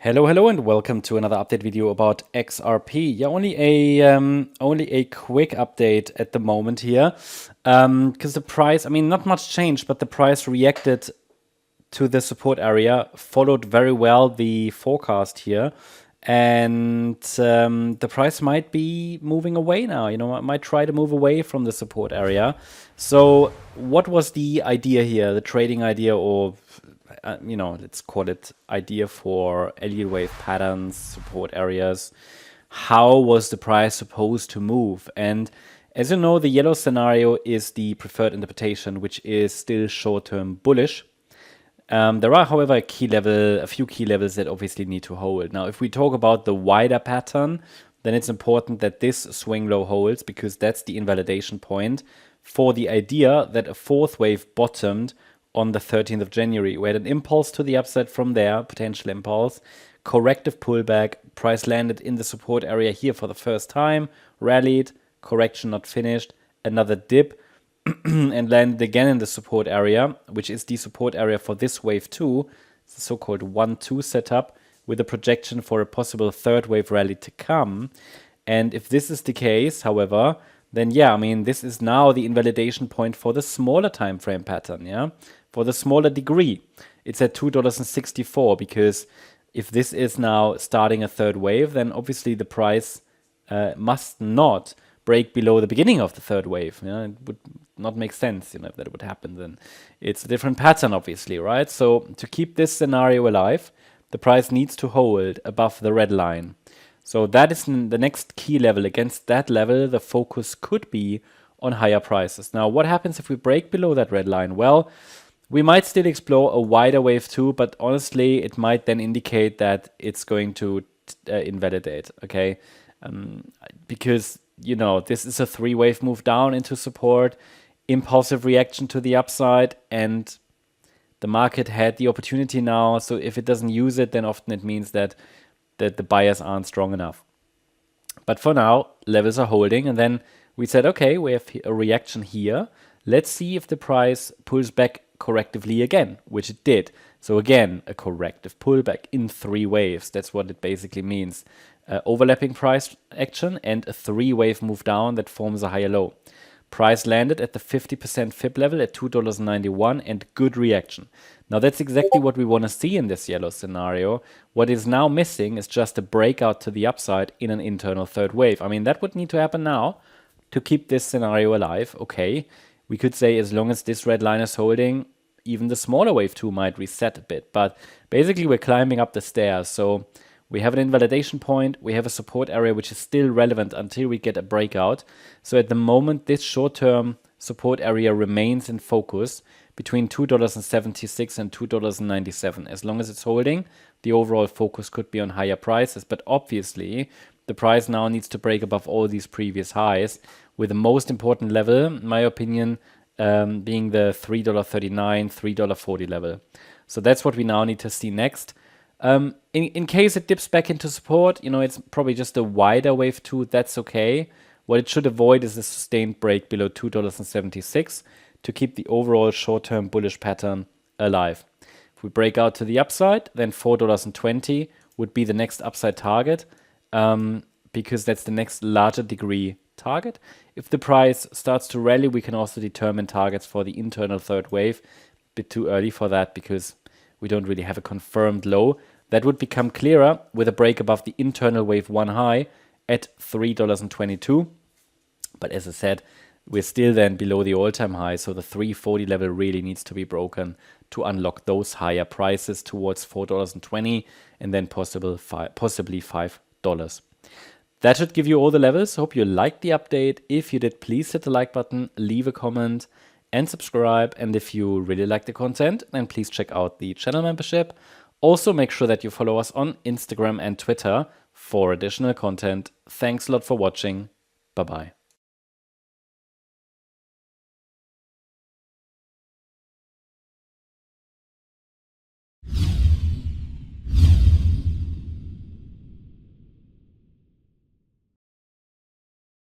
Hello, and welcome to another update video about XRP. Yeah, only a quick update at the moment here, because the price, not much changed, but the price reacted to the support area, followed very well the forecast here, and the price might be moving away now. It might try to move away from the support area. So, what was the idea here? The trading idea, or let's call it idea for Elliott wave patterns, support areas. How was the price supposed to move? And as you know, the yellow scenario is the preferred interpretation, which is still short-term bullish. There are, however, a few key levels that obviously need to hold. Now, if we talk about the wider pattern, then it's important that this swing low holds, because that's the invalidation point for the idea that a fourth wave bottomed on the 13th of January. We had an impulse to the upside from there, potential impulse, corrective pullback, price landed in the support area here for the first time, rallied, correction not finished, another dip, and landed again in the support area, which is the support area for this wave 2, the so-called 1-2 setup, with a projection for a possible third wave rally to come. And if this is the case, however, then this is now the invalidation point for the smaller time frame pattern, for the smaller degree. It's at $2.64, because if this is now starting a third wave, then obviously the price must not break below the beginning of the third wave. It would not make sense, if that would happen. Then it's a different pattern, obviously, right? So to keep this scenario alive, the price needs to hold above the red line. So that is the next key level. Against that level, the focus could be on higher prices. Now, what happens if we break below that red line? Well, we might still explore a wider wave 2, but honestly, it might then indicate that it's going to invalidate, okay? Because, this is a 3-wave move down into support, impulsive reaction to the upside, and the market had the opportunity now. So if it doesn't use it, then often it means that the buyers aren't strong enough. But for now, levels are holding. And then we said, okay, we have a reaction here. Let's see if the price pulls back correctively again, which it did. So again, a corrective pullback in 3 waves. That's what it basically means. Overlapping price action and a 3-wave move down that forms a higher low. Price landed at the 50% fib level at $2.91 and good reaction. Now that's exactly what we want to see in this yellow scenario. What is now missing is just a breakout to the upside in an internal third wave. That would need to happen now to keep this scenario alive. Okay, we could say as long as this red line is holding, even the smaller wave 2 might reset a bit. But basically we're climbing up the stairs. So we have an invalidation point, we have a support area which is still relevant until we get a breakout. So at the moment, this short-term support area remains in focus between $2.76 and $2.97. As long as it's holding, the overall focus could be on higher prices. But obviously, the price now needs to break above all these previous highs, with the most important level, in my opinion, being the $3.39, $3.40 level. So that's what we now need to see next. In case it dips back into support, it's probably just a wider wave 2, that's okay. What it should avoid is a sustained break below $2.76 to keep the overall short-term bullish pattern alive. If we break out to the upside, then $4.20 would be the next upside target, because that's the next larger degree target. If the price starts to rally, we can also determine targets for the internal third wave. A bit too early for that, because we don't really have a confirmed low. That would become clearer with a break above the internal wave 1 high at $3.22. But as I said, we're still then below the all-time high, so the 340 level really needs to be broken to unlock those higher prices towards $4.20 and then possibly $5. That should give you all the levels. Hope you liked the update. If you did, please hit the like button, leave a comment, and subscribe. And if you really like the content, then please check out the channel membership. Also, make sure that you follow us on Instagram and Twitter for additional content. Thanks a lot for watching. Bye-bye.